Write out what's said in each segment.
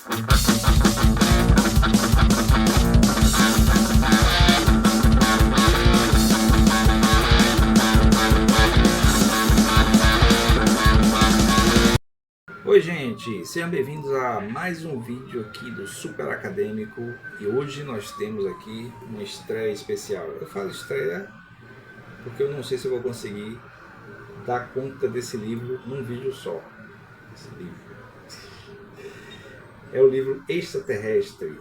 Oi gente, sejam bem-vindos a mais um vídeo aqui do Super Acadêmico e hoje nós temos aqui uma estreia especial. Eu falo estreia porque eu não sei se eu vou conseguir dar conta desse livro num vídeo só. Esse livro é o livro Extraterrestre,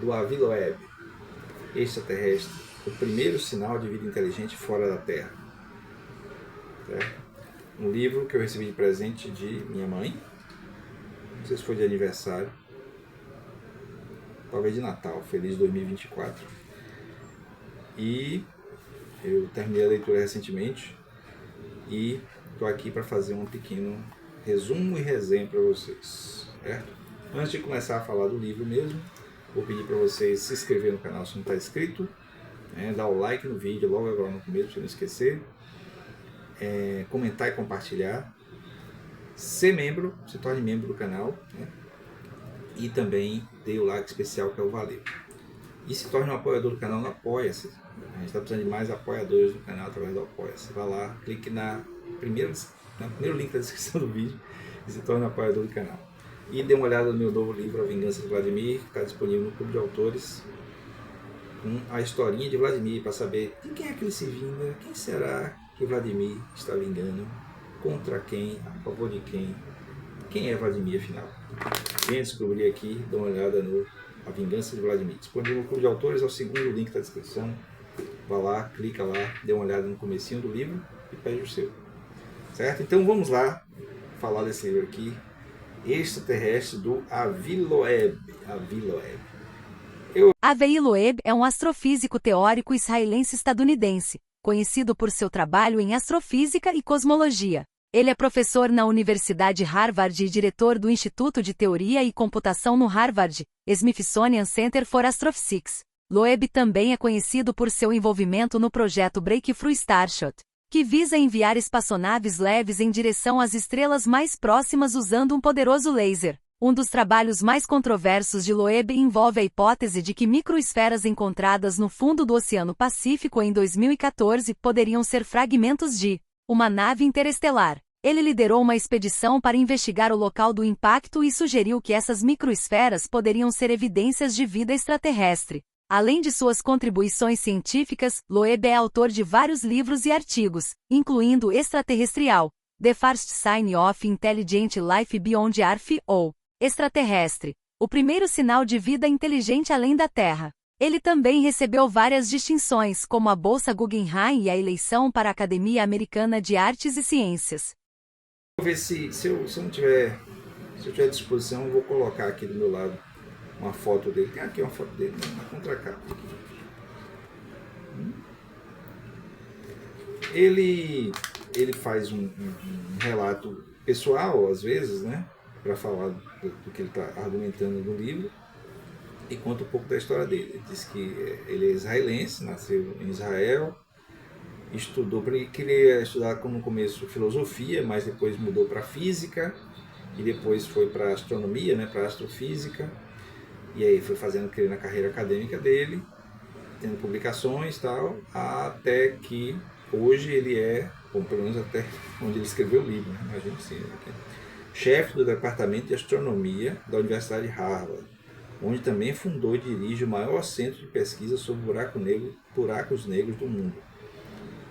do Avi Loeb. Extraterrestre, o primeiro sinal de vida inteligente fora da Terra. Certo? Um livro que eu recebi de presente de minha mãe, não sei se foi de aniversário, talvez de Natal, feliz 2024. E eu terminei a leitura recentemente e estou aqui para fazer um pequeno resumo e resenha para vocês, certo? Antes de começar a falar do livro mesmo, vou pedir para vocês se inscreverem no canal se não está inscrito, dar o like no vídeo logo agora no começo, para não esquecer. Comentar e compartilhar, ser membro, se torne membro do canal, né? E também dê o like especial que é o valeu. E se torne um apoiador do canal no Apoia-se. A gente está precisando de mais apoiadores do canal através do Apoia-se. Vai lá, clique no primeiro link da descrição do vídeo e se torne um apoiador do canal. E dê uma olhada no meu novo livro, A Vingança de Vladimir, que está disponível no Clube de Autores, com a historinha de Vladimir, para saber de quem é que ele se vinga, quem será que Vladimir está vingando, contra quem, a favor de quem é Vladimir afinal. Venha descobrir aqui, dá uma olhada no A Vingança de Vladimir. Disponível no Clube de Autores, é o segundo link da descrição. Vá lá, clica lá, dê uma olhada no comecinho do livro e pede o seu. Certo? Então vamos lá falar desse livro aqui, Extraterrestre, do Avi Loeb. Avi Loeb é um astrofísico teórico israelense-estadunidense, conhecido por seu trabalho em astrofísica e cosmologia. Ele é professor na Universidade Harvard e diretor do Instituto de Teoria e Computação no Harvard, Smithsonian Center for Astrophysics. Loeb também é conhecido por seu envolvimento no projeto Breakthrough Starshot, que visa enviar espaçonaves leves em direção às estrelas mais próximas usando um poderoso laser. Um dos trabalhos mais controversos de Loeb envolve a hipótese de que microesferas encontradas no fundo do Oceano Pacífico em 2014 poderiam ser fragmentos de uma nave interestelar. Ele liderou uma expedição para investigar o local do impacto e sugeriu que essas microesferas poderiam ser evidências de vida extraterrestre. Além de suas contribuições científicas, Loeb é autor de vários livros e artigos, incluindo Extraterrestrial, The First Sign of Intelligent Life Beyond Earth ou Extraterrestre, o primeiro sinal de vida inteligente além da Terra. Ele também recebeu várias distinções, como a Bolsa Guggenheim e a eleição para a Academia Americana de Artes e Ciências. Vou ver se eu tiver disposição, eu vou colocar aqui do meu lado uma foto dele. Tem aqui uma foto dele na contracapa. Ele faz um relato pessoal, às vezes, né, para falar do que ele está argumentando no livro, e conta um pouco da história dele. Ele diz que ele é israelense, nasceu em Israel, queria estudar no começo filosofia, mas depois mudou para física, e depois foi para astronomia, né, para astrofísica, e aí foi fazendo na carreira acadêmica dele, tendo publicações e tal, até que hoje ele é, bom, pelo menos até onde ele escreveu o livro, né, imagina assim, chefe do Departamento de Astronomia da Universidade de Harvard, onde também fundou e dirige o maior centro de pesquisa sobre buracos negros do mundo.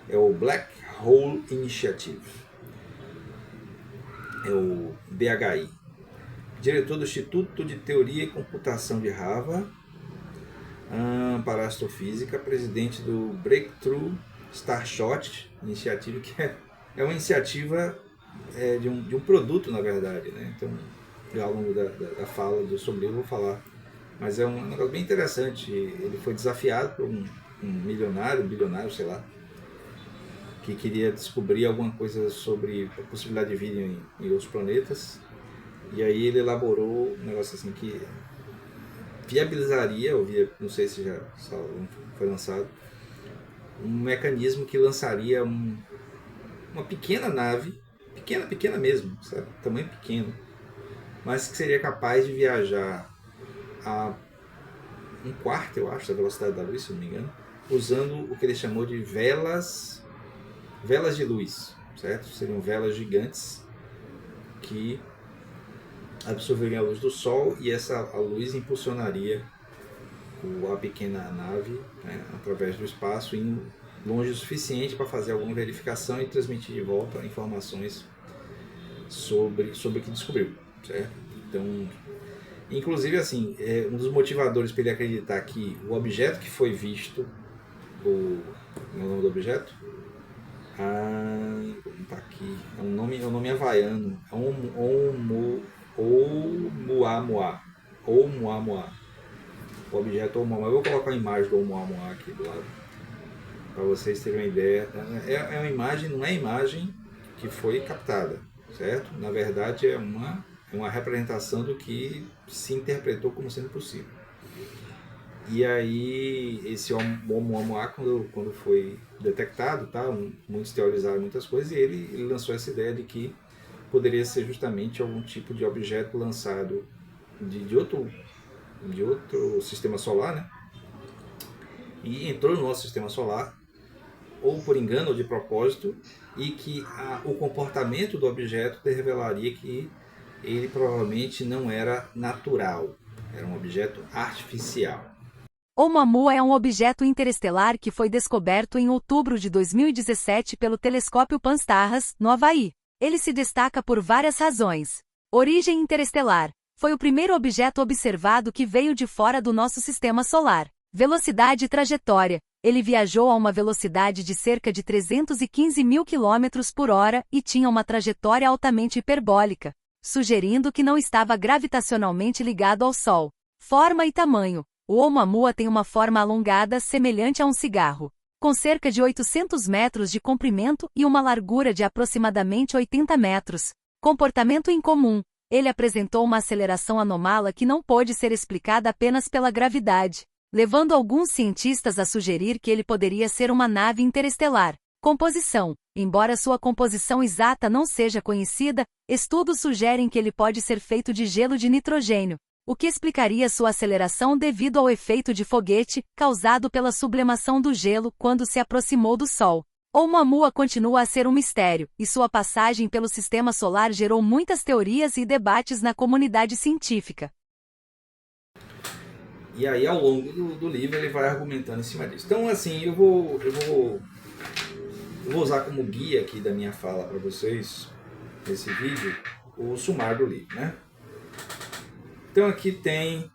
É o Black Hole Initiative, é o BHI. Diretor do Instituto de Teoria e Computação de Harvard para Astrofísica, presidente do Breakthrough Starshot Initiative, que é uma iniciativa de um produto, na verdade, né? Então, ao longo da fala sobre ele eu vou falar. Mas é um negócio bem interessante. Ele foi desafiado por um bilionário, sei lá, que queria descobrir alguma coisa sobre a possibilidade de vida em outros planetas. E aí ele elaborou um negócio assim que viabilizaria, não sei se já foi lançado, um mecanismo que lançaria uma pequena nave, pequena mesmo, sabe? Tamanho pequeno, mas que seria capaz de viajar a um quarto, eu acho, da velocidade da luz, se não me engano, usando o que ele chamou de velas de luz, certo? Seriam velas gigantes que absorveriam a luz do Sol e a luz impulsionaria a pequena nave, né, através do espaço, indo longe o suficiente para fazer alguma verificação e transmitir de volta informações sobre o que descobriu, certo? Então, inclusive, assim, um dos motivadores para ele acreditar que o objeto que foi visto, o nome do objeto? Não tá aqui. É um nome havaiano. Oumuamua. Oumuamua. O objeto Oumuamua. Eu vou colocar a imagem do Oumuamua aqui do lado, para vocês terem uma ideia. É uma imagem, não é imagem que foi captada, certo? Na verdade, é uma representação do que se interpretou como sendo possível. E aí, esse Oumuamua, quando foi detectado, tá? Muitos teorizaram muitas coisas, e ele lançou essa ideia de que poderia ser justamente algum tipo de objeto lançado de outro sistema solar, né? E entrou no nosso sistema solar, ou por engano ou de propósito, e que o comportamento do objeto revelaria que ele provavelmente não era natural, era um objeto artificial. Oumuamua é um objeto interestelar que foi descoberto em outubro de 2017 pelo telescópio Pan-STARRS, no Havaí. Ele se destaca por várias razões. Origem interestelar. Foi o primeiro objeto observado que veio de fora do nosso sistema solar. Velocidade e trajetória. Ele viajou a uma velocidade de cerca de 315 mil km por hora e tinha uma trajetória altamente hiperbólica, sugerindo que não estava gravitacionalmente ligado ao Sol. Forma e tamanho. O Oumuamua tem uma forma alongada semelhante a um cigarro, com cerca de 800 metros de comprimento e uma largura de aproximadamente 80 metros. Comportamento incomum. Ele apresentou uma aceleração anômala que não pôde ser explicada apenas pela gravidade, levando alguns cientistas a sugerir que ele poderia ser uma nave interestelar. Composição. Embora sua composição exata não seja conhecida, estudos sugerem que ele pode ser feito de gelo de nitrogênio, o que explicaria sua aceleração devido ao efeito de foguete causado pela sublimação do gelo quando se aproximou do Sol. Oumuamua continua a ser um mistério, e sua passagem pelo sistema solar gerou muitas teorias e debates na comunidade científica. E aí, ao longo do livro, ele vai argumentando em cima disso. Então, assim, eu vou usar como guia aqui da minha fala para vocês, nesse vídeo, o sumário do livro, né? Então aqui tem,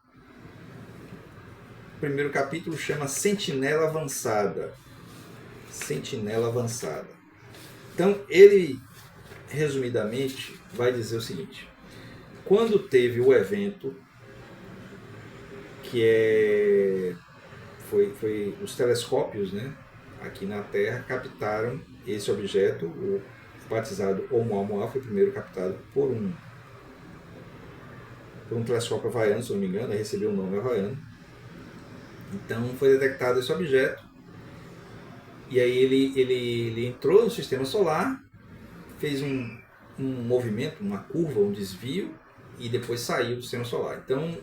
o primeiro capítulo chama Sentinela Avançada. Sentinela Avançada. Então ele, resumidamente, vai dizer o seguinte: quando teve o evento, que foi os telescópios, né, aqui na Terra, captaram esse objeto, o batizado Oumuamua, foi primeiro captado por um telescópio havaiano, se não me engano, recebeu o nome havaiano. Então foi detectado esse objeto, e aí ele entrou no sistema solar, fez um movimento, uma curva, um desvio, e depois saiu do sistema solar. Então,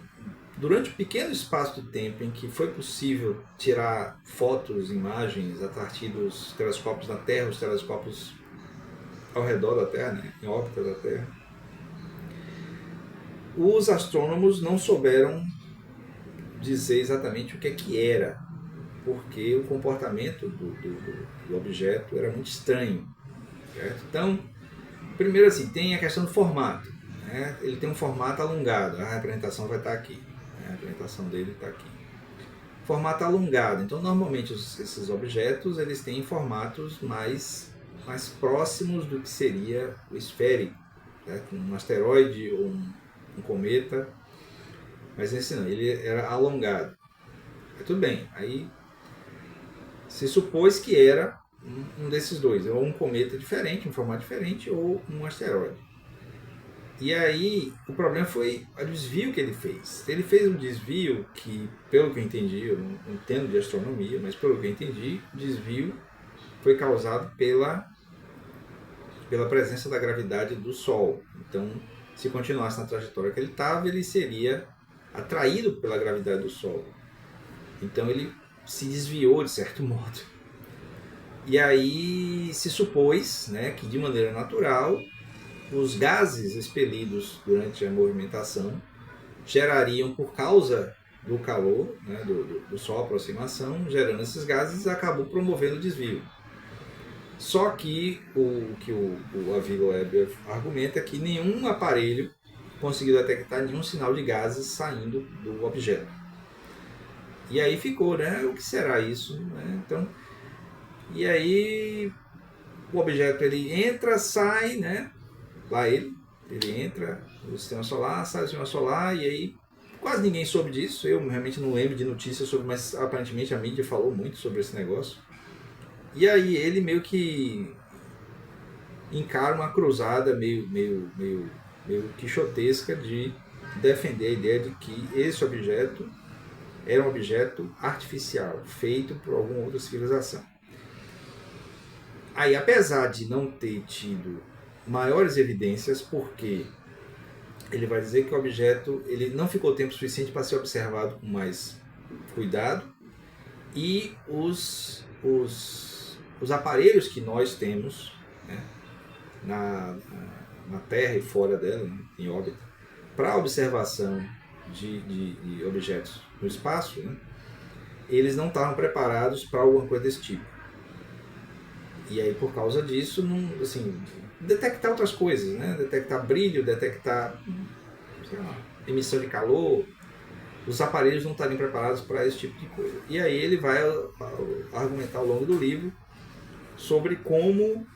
durante um pequeno espaço de tempo em que foi possível tirar fotos, imagens a partir dos telescópios da Terra, os telescópios ao redor da Terra, né, em órbita da Terra, os astrônomos não souberam dizer exatamente o que era, porque o comportamento do objeto era muito estranho, certo? Então, primeiro assim, tem a questão do formato, né? Ele tem um formato alongado, a representação vai estar aqui, né? A representação dele está aqui. Formato alongado, então normalmente esses objetos eles têm formatos mais próximos do que seria o esférico, certo? Um asteroide ou um cometa, mas esse não, ele era alongado. Mas tudo bem, aí se supôs que era um desses dois, ou um cometa diferente, um formato diferente, ou um asteroide. E aí o problema foi o desvio que ele fez. Ele fez um desvio que, pelo que eu entendi, eu não entendo de astronomia, mas pelo que eu entendi, o desvio foi causado pela presença da gravidade do Sol. Então se continuasse na trajetória que ele estava, ele seria atraído pela gravidade do Sol. Então ele se desviou de certo modo. E aí se supôs, né, que de maneira natural os gases expelidos durante a movimentação gerariam, por causa do calor, né, do Sol, a aproximação, gerando esses gases, acabou promovendo o desvio. Só que o que o Avi Loeb argumenta é que nenhum aparelho conseguiu detectar nenhum sinal de gases saindo do objeto. E aí ficou, né? O que será isso? Né? Então, e aí o objeto ele entra, sai, né? Lá ele entra no sistema solar, sai do sistema solar, e aí quase ninguém soube disso. Eu realmente não lembro de notícias sobre, mas aparentemente a mídia falou muito sobre esse negócio. E aí ele meio que encara uma cruzada meio quixotesca de defender a ideia de que esse objeto era um objeto artificial, feito por alguma outra civilização. Aí, apesar de não ter tido maiores evidências, porque ele vai dizer que o objeto ele não ficou tempo suficiente para ser observado com mais cuidado, e os aparelhos que nós temos, né, na Terra e fora dela, né, em órbita, para observação de objetos no espaço, né, eles não estavam preparados para alguma coisa desse tipo. E aí, por causa disso, não, assim, detectar outras coisas, né? Detectar brilho, detectar, sei lá, emissão de calor, os aparelhos não estarem preparados para esse tipo de coisa. E aí ele vai argumentar ao longo do livro sobre como,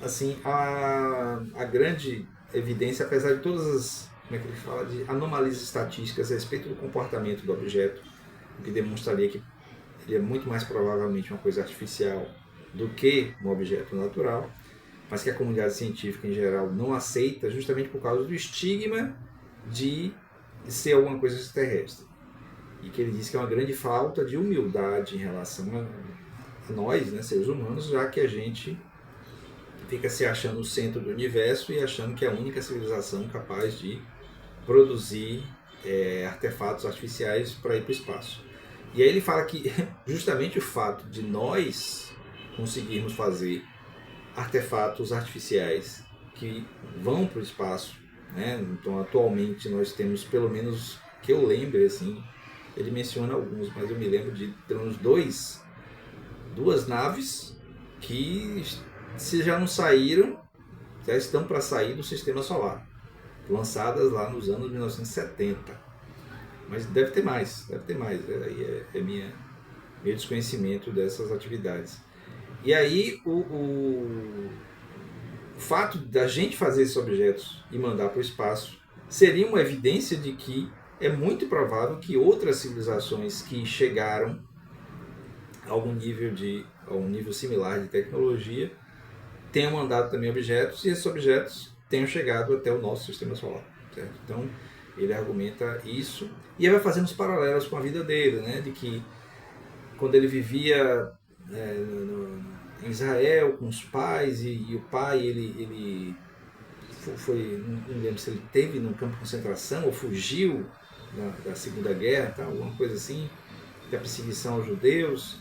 assim, a grande evidência, apesar de todas as, como é que ele fala, de anomalias estatísticas a respeito do comportamento do objeto, o que demonstraria que ele é muito mais provavelmente uma coisa artificial do que um objeto natural, mas que a comunidade científica em geral não aceita justamente por causa do estigma de ser alguma coisa extraterrestre. E que ele diz que é uma grande falta de humildade em relação a nós, né, seres humanos, já que a gente fica se achando o centro do universo e achando que é a única civilização capaz de produzir artefatos artificiais para ir para o espaço. E aí ele fala que justamente o fato de nós conseguirmos fazer artefatos artificiais que vão para o espaço, né? Então atualmente nós temos, pelo menos que eu lembre, assim, ele menciona alguns, mas eu me lembro de ter uns duas naves que, se já não saíram, já estão para sair do sistema solar, lançadas lá nos anos 1970. Mas deve ter mais, aí é meu desconhecimento dessas atividades. E aí o fato da gente fazer esses objetos e mandar para o espaço seria uma evidência de que é muito provável que outras civilizações que chegaram a um nível similar de tecnologia tenham mandado também objetos, e esses objetos tenham chegado até o nosso sistema solar, certo? Então ele argumenta isso, e aí vai fazendo os paralelos com a vida dele, né? De que quando ele vivia em Israel com os pais, e o pai ele foi, não lembro se ele teve num campo de concentração ou fugiu da Segunda Guerra, tá? Alguma coisa assim, da perseguição aos judeus.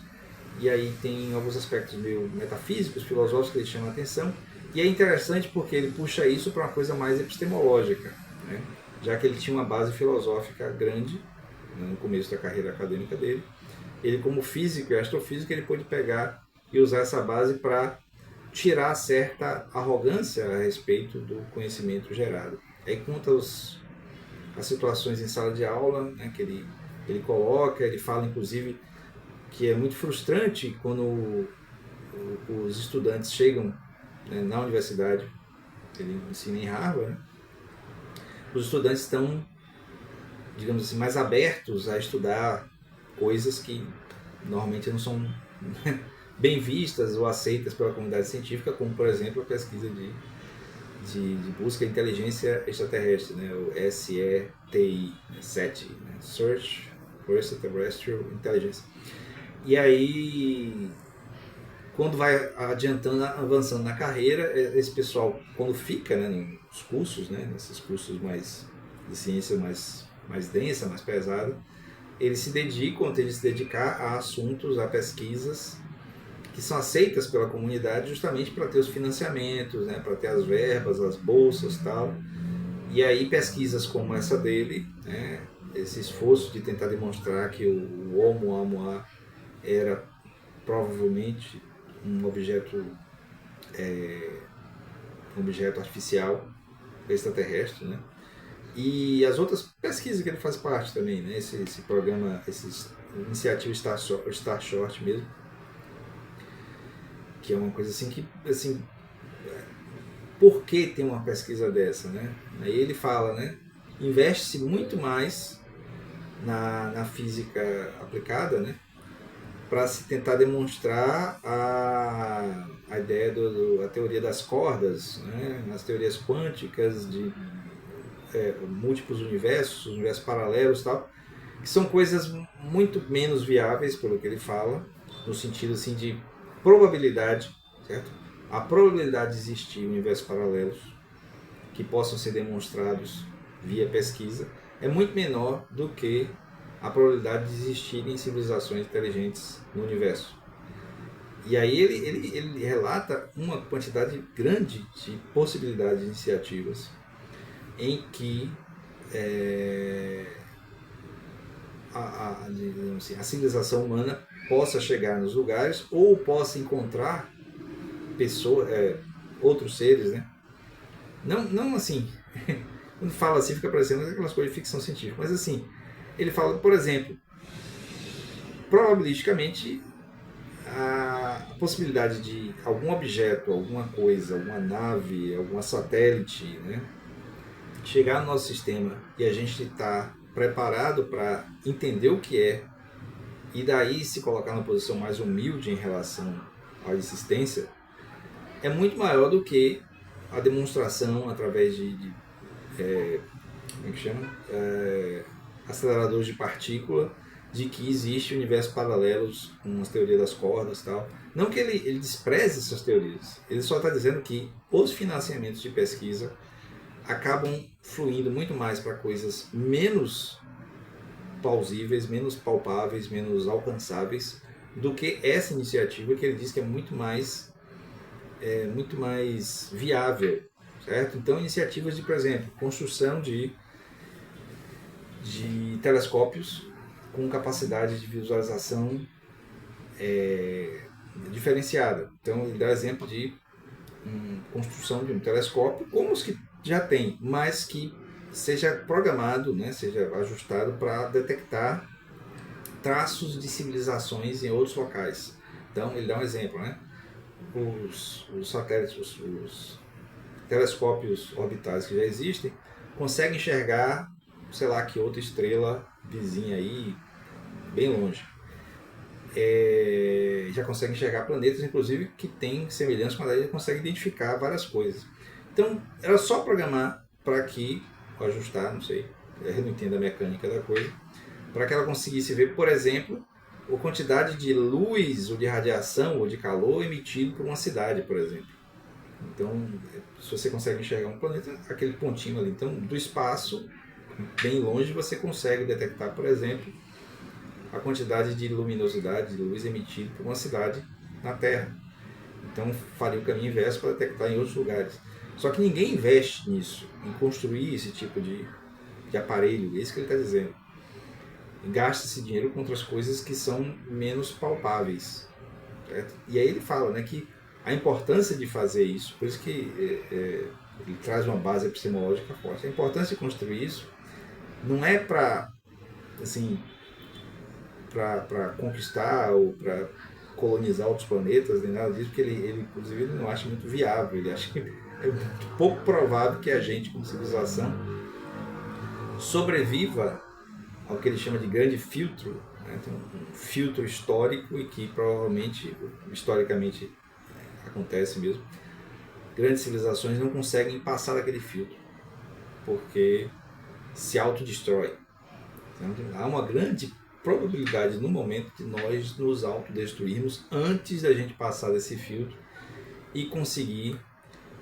E aí tem alguns aspectos meio metafísicos, filosóficos que ele chama a atenção, e é interessante porque ele puxa isso para uma coisa mais epistemológica, né? Já que ele tinha uma base filosófica grande, né, no começo da carreira acadêmica dele. Ele, como físico e astrofísico, ele pôde pegar e usar essa base para tirar certa arrogância a respeito do conhecimento gerado. Aí conta as situações em sala de aula, né, que ele coloca, ele fala inclusive que é muito frustrante quando os estudantes chegam, né, na universidade, ele ensina em Harvard, né, os estudantes estão, digamos assim, mais abertos a estudar coisas que normalmente não são bem vistas ou aceitas pela comunidade científica, como, por exemplo, a pesquisa de busca de inteligência extraterrestre, né, o SETI, né, Search for Extraterrestrial Intelligence. E aí quando vai adiantando, avançando na carreira, esse pessoal, quando fica, né, nos cursos, né, nesses cursos mais de ciência mais densa, mais pesada, eles se dedicam, têm de se dedicar a assuntos, a pesquisas que são aceitas pela comunidade justamente para ter os financiamentos, né, para ter as verbas, as bolsas e tal. E aí pesquisas como essa dele, né, esse esforço de tentar demonstrar que o Oumuamua era provavelmente um objeto artificial extraterrestre, né? E as outras pesquisas que ele faz parte também, né? Esse programa, essa iniciativa Starshort mesmo, que é uma coisa assim que, assim, por que tem uma pesquisa dessa, né? Aí ele fala, né? Investe-se muito mais na física aplicada, né? Para se tentar demonstrar a ideia a teoria das cordas, né? As teorias quânticas de múltiplos universos paralelos e tal, que são coisas muito menos viáveis, pelo que ele fala, no sentido assim de probabilidade, certo? A probabilidade de existir universos paralelos que possam ser demonstrados via pesquisa é muito menor do que a probabilidade de existirem civilizações inteligentes no universo. E aí ele relata uma quantidade grande de possibilidades de iniciativas em que a civilização humana possa chegar nos lugares ou possa encontrar pessoas, outros seres, né? Não assim, quando fala assim fica parecendo aquelas coisas de ficção científica, mas assim, ele fala, por exemplo, probabilisticamente a possibilidade de algum objeto, alguma coisa, alguma nave, algum satélite, né, chegar no nosso sistema e a gente está preparado para entender o que é e daí se colocar numa posição mais humilde em relação à existência, é muito maior do que a demonstração através de como é que chama? Aceleradores de partícula, de que existe universos paralelos com as teorias das cordas e tal. Não que ele despreze essas teorias, ele só está dizendo que os financiamentos de pesquisa acabam fluindo muito mais para coisas menos plausíveis, menos palpáveis, menos alcançáveis do que essa iniciativa que ele diz que é muito mais viável, certo? Então, iniciativas de, por exemplo, construção de telescópios com capacidade de visualização diferenciada. Então, ele dá exemplo de construção de um telescópio como os que já tem, mas que seja programado, né, seja ajustado para detectar traços de civilizações em outros locais. Então, ele dá um exemplo, né? Os satélites, os telescópios orbitais que já existem, conseguem enxergar, sei lá, que outra estrela vizinha aí, bem longe. Já conseguem enxergar planetas, inclusive, que têm semelhança com a Terra, consegue identificar várias coisas. Então, era só programar para que, ou ajustar, não sei, eu não entendo a mecânica da coisa, para que ela conseguisse ver, por exemplo, a quantidade de luz ou de radiação ou de calor emitido por uma cidade, por exemplo. Então, se você consegue enxergar um planeta, aquele pontinho ali, então, do espaço, bem longe, você consegue detectar, por exemplo, a quantidade de luminosidade, de luz emitida por uma cidade na Terra. Então, faria o caminho inverso para detectar em outros lugares. Só que ninguém investe nisso, em construir esse tipo de aparelho, é isso que ele está dizendo. Gasta esse dinheiro com outras coisas que são menos palpáveis. Certo? E aí ele fala, né, que a importância de fazer isso, por isso que ele traz uma base epistemológica forte. A importância de construir isso não é para assim, para conquistar ou para colonizar outros planetas, nem nada disso, porque ele inclusive ele não acha muito viável, ele acha que é muito pouco provável que a gente, como civilização, sobreviva ao que ele chama de grande filtro, né? Então, um filtro histórico e que provavelmente, historicamente, acontece mesmo. Grandes civilizações não conseguem passar daquele filtro, porque se autodestrói. Então, há uma grande probabilidade no momento de nós nos autodestruirmos antes da gente passar desse filtro e conseguir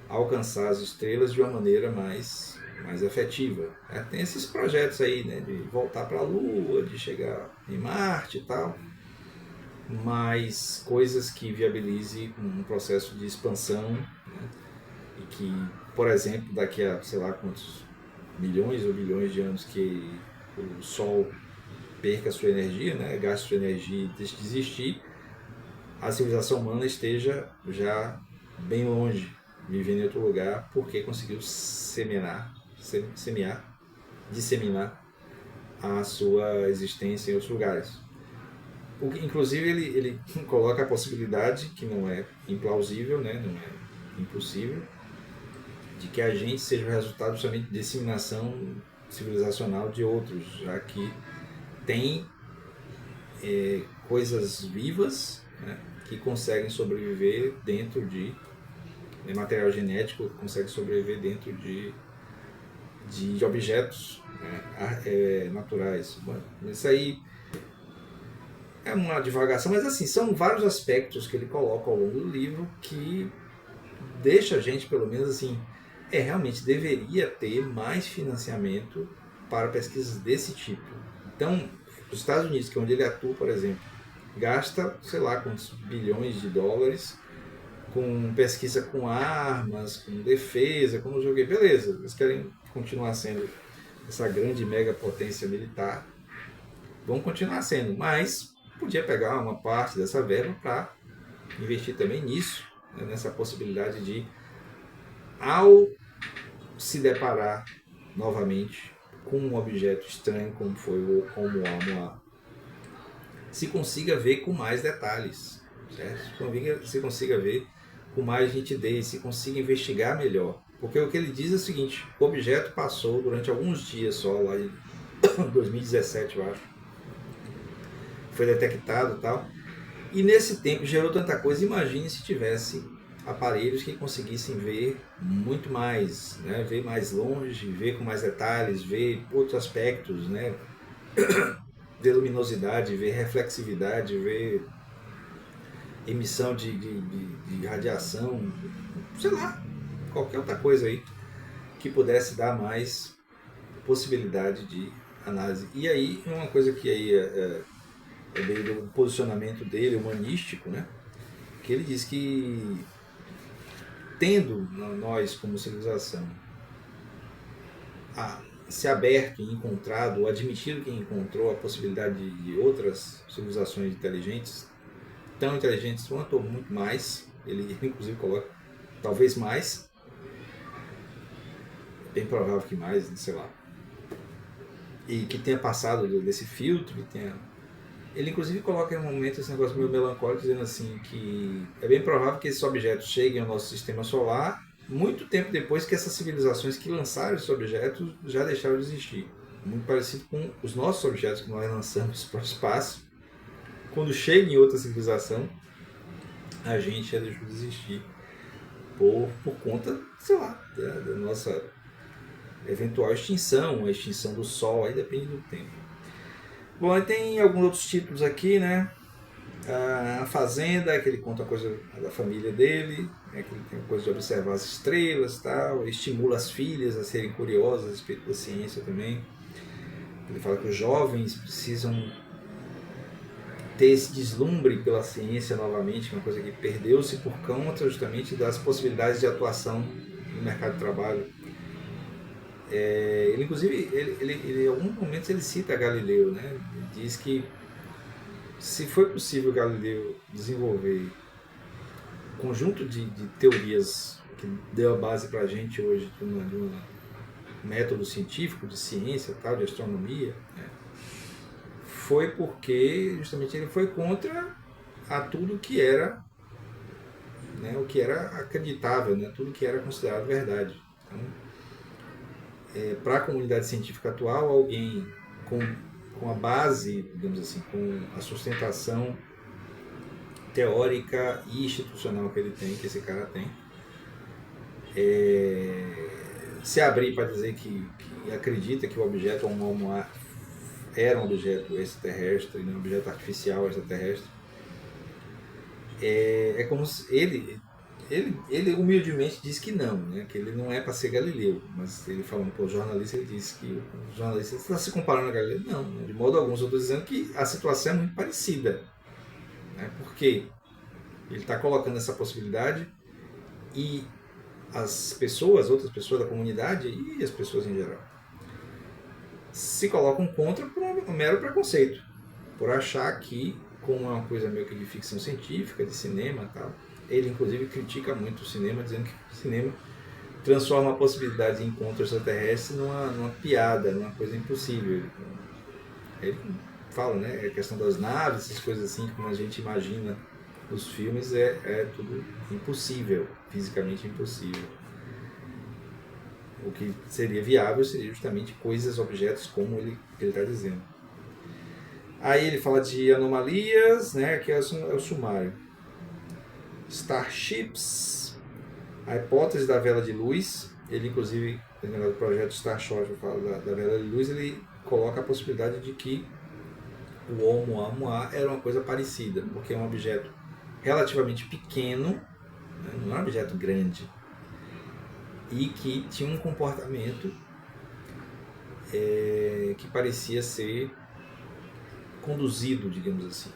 alcançar as estrelas de uma maneira mais efetiva. Tem esses projetos aí, né, de voltar para a Lua, de chegar em Marte e tal, mas coisas que viabilizem um processo de expansão, né, e que, por exemplo, daqui a sei lá quantos milhões ou bilhões de anos que o Sol perca sua energia, né, gaste sua energia e deixe de existir, a civilização humana esteja já bem longe, vivendo em outro lugar, porque conseguiu disseminar a sua existência em outros lugares. Inclusive ele coloca a possibilidade, que não é implausível, né, não é impossível, de que a gente seja o resultado justamente de disseminação civilizacional de outros, já que tem coisas vivas, né, que conseguem sobreviver dentro de material genético, consegue sobreviver dentro de objetos, né, naturais. Bom, isso aí é uma divagação, mas assim, são vários aspectos que ele coloca ao longo do livro que deixa a gente, pelo menos assim, realmente deveria ter mais financiamento para pesquisas desse tipo. Então, os Estados Unidos, que é onde ele atua, por exemplo, gasta, sei lá, quantos bilhões de dólares com pesquisa com armas, com defesa, com não sei o que. Beleza, eles querem continuar sendo essa grande mega potência militar, vão continuar sendo, mas podia pegar uma parte dessa verba para investir também nisso, né, nessa possibilidade de, ao se deparar novamente com um objeto estranho como foi o Oumuamua, se consiga ver com mais detalhes, certo? Se consiga ver com mais nitidez, se consiga investigar melhor. Porque o que ele diz é o seguinte: o objeto passou durante alguns dias só, lá em 2017, eu acho, foi detectado e tal, e nesse tempo gerou tanta coisa. Imagine se tivesse aparelhos que conseguissem ver muito mais, né? Ver mais longe, ver com mais detalhes, ver outros aspectos, né? Ver luminosidade, ver reflexividade, ver emissão de radiação, sei lá, qualquer outra coisa aí que pudesse dar mais possibilidade de análise. E aí, uma coisa que aí é meio do posicionamento dele, humanístico, né? Que ele diz que, tendo nós como civilização se aberto e encontrado, ou admitido que encontrou a possibilidade de outras civilizações inteligentes, tão inteligentes quanto ou muito mais, ele inclusive coloca talvez mais, bem provável que mais, sei lá, e que tenha passado desse filtro, que tenha... Ele inclusive coloca em um momento esse negócio meio melancólico, dizendo assim que é bem provável que esses objetos cheguem ao nosso sistema solar muito tempo depois que essas civilizações que lançaram esses objetos já deixaram de existir. Muito parecido com os nossos objetos que nós lançamos para o espaço. Quando chega em outra civilização, a gente já deixou de existir por conta, sei lá, da nossa eventual extinção, a extinção do Sol, aí depende do tempo. Bom, aí tem alguns outros títulos aqui, né? A Fazenda, que ele conta a coisa da família dele, né? Que ele tem a coisa de observar as estrelas, tal, estimula as filhas a serem curiosas a respeito da ciência também. Ele fala que os jovens precisam ter esse deslumbre pela ciência novamente, uma coisa que perdeu-se por conta justamente das possibilidades de atuação no mercado de trabalho. Ele inclusive, em alguns momentos ele cita Galileu, né? Ele diz que se foi possível Galileu desenvolver um conjunto de teorias que deu a base para a gente hoje de um método científico, de ciência, tal, de astronomia, né? Foi porque justamente ele foi contra a tudo que era, né, o que era acreditável, né, tudo que era considerado verdade. Então, para a comunidade científica atual, alguém com a base, digamos assim, com a sustentação teórica e institucional que ele tem, que esse cara tem, se abrir para dizer que acredita que o objeto Oumuamua era um objeto extraterrestre, um objeto artificial extraterrestre. É como se ele humildemente diz que não, né? Que ele não é para ser Galileu, mas ele falando para o jornalista, ele disse que o jornalista está se comparando a Galileu. Não, de modo algum, eu estou dizendo que a situação é muito parecida, né? Porque ele está colocando essa possibilidade e as pessoas, outras pessoas da comunidade e as pessoas em geral, se colocam contra por um mero preconceito, por achar que, como é uma coisa meio que de ficção científica, de cinema e tal, ele inclusive critica muito o cinema, dizendo que o cinema transforma a possibilidade de encontro extraterrestre numa piada, numa coisa impossível. Ele fala, né, a questão das naves, essas coisas assim, como a gente imagina nos filmes, é tudo impossível, fisicamente impossível. O que seria viável seria justamente coisas, objetos, como ele está dizendo. Aí ele fala de anomalias, né, que é o sumário. Starships, a hipótese da vela de luz, ele inclusive, no projeto Starshot, eu falo da vela de luz, ele coloca a possibilidade de que o Oumuamua era uma coisa parecida, porque é um objeto relativamente pequeno, né, não é um objeto grande, e que tinha um comportamento que parecia ser conduzido, digamos assim.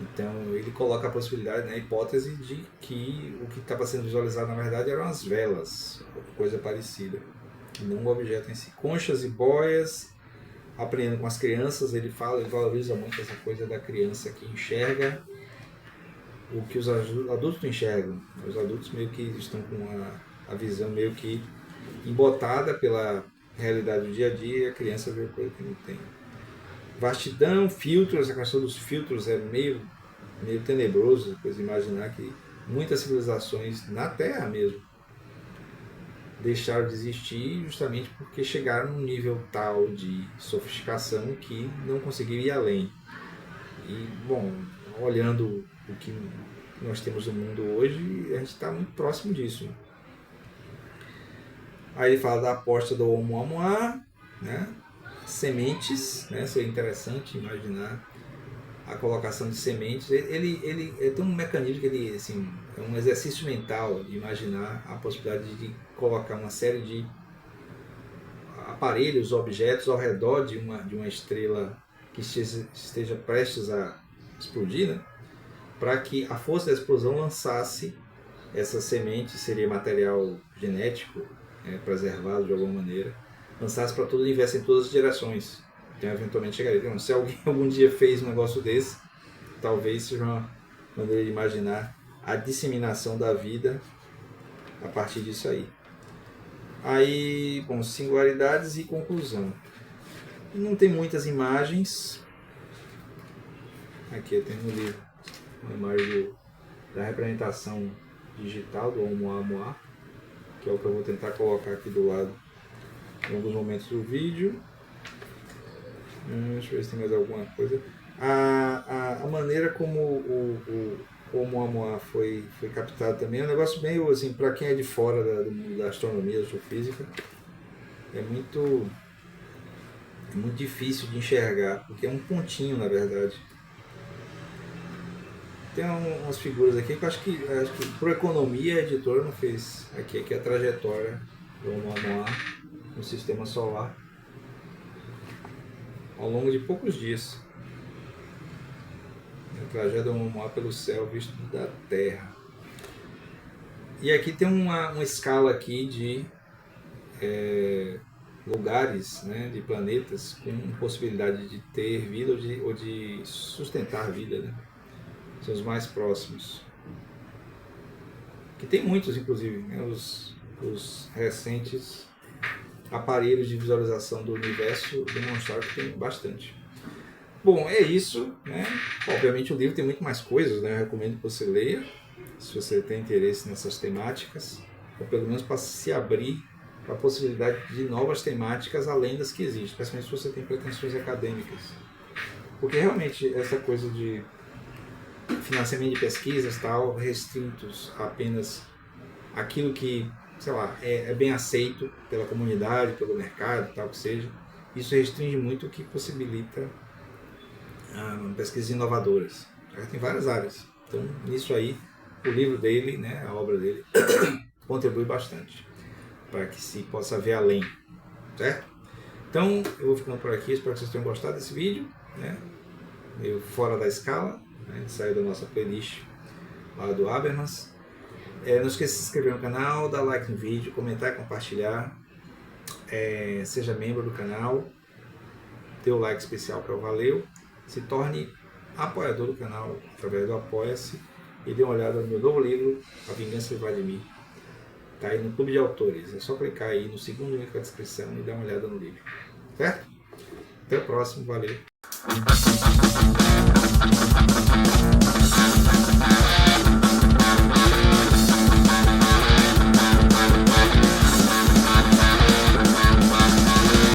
Então ele coloca a possibilidade, né, a hipótese de que o que estava sendo visualizado na verdade eram as velas, coisa parecida, não o objeto em si. Conchas e boias, aprendendo com as crianças, ele valoriza muito essa coisa da criança que enxerga o que os adultos não enxergam. Os adultos meio que estão com a visão meio que embotada pela realidade do dia a dia, e a criança vê coisa que não tem. Vastidão, filtros, a questão dos filtros é meio tenebroso, depois imaginar que muitas civilizações na Terra mesmo deixaram de existir justamente porque chegaram num nível tal de sofisticação que não conseguiram ir além. E, bom, olhando o que nós temos no mundo hoje, a gente está muito próximo disso. Aí ele fala da aposta do Oumuamua, né? Sementes, né? Seria interessante imaginar a colocação de sementes. Ele tem um mecanismo que ele, assim, é um exercício mental de imaginar a possibilidade de colocar uma série de aparelhos, objetos ao redor de uma estrela que esteja prestes a explodir, né? Para que a força da explosão lançasse essa semente, seria material genético, preservado de alguma maneira, lançasse para todo o universo em todas as direções. Então eventualmente chegaria. Então, se alguém algum dia fez um negócio desse, talvez seja uma maneira de imaginar a disseminação da vida a partir disso aí. Aí, bom, singularidades e conclusão. Não tem muitas imagens. Aqui eu tenho um livro, uma imagem da representação digital do Oumuamua, que é o que eu vou tentar colocar aqui do lado em alguns momentos do vídeo. Deixa eu ver se tem mais alguma coisa. A maneira como o Oumuamua foi captado também é um negócio meio assim, para quem é de fora do mundo da astronomia, da astrofísica, é muito difícil de enxergar, porque é um pontinho na verdade. Tem umas figuras aqui que eu acho que por economia a editora não fez. Aqui é a trajetória do Oumuamua no sistema solar ao longo de poucos dias. A tragédia do Oumuamua pelo céu visto da Terra. E aqui tem uma escala aqui de lugares, né, de planetas com possibilidade de ter vida ou de sustentar vida, né? São os mais próximos. Que tem muitos, inclusive, né? Os recentes aparelhos de visualização do universo demonstraram que tem bastante. Bom, é isso, né? Obviamente o livro tem muito mais coisas, né? Eu recomendo que você leia, se você tem interesse nessas temáticas, ou pelo menos para se abrir para a possibilidade de novas temáticas além das que existem, principalmente se você tem pretensões acadêmicas. Porque realmente essa coisa de financiamento de pesquisas tal, restritos a apenas aquilo que, sei lá, é bem aceito pela comunidade, pelo mercado, tal que seja, isso restringe muito o que possibilita pesquisas inovadoras. Tem várias áreas. Então, nisso aí, o livro dele, né, a obra dele, contribui bastante para que se possa ver além, certo? Então, eu vou ficando por aqui, espero que vocês tenham gostado desse vídeo, né? Meio fora da escala, né? A gente saiu da nossa playlist lá do Habermas. Não esqueça de se inscrever no canal, dar like no vídeo, comentar e compartilhar. Seja membro do canal, dê o like especial para o Valeu, se torne apoiador do canal através do Apoia-se e dê uma olhada no meu novo livro, A Vingança de Vladimir. Está aí no Clube de Autores, é só clicar aí no segundo link da descrição e dar uma olhada no livro, certo? Até o próximo, valeu!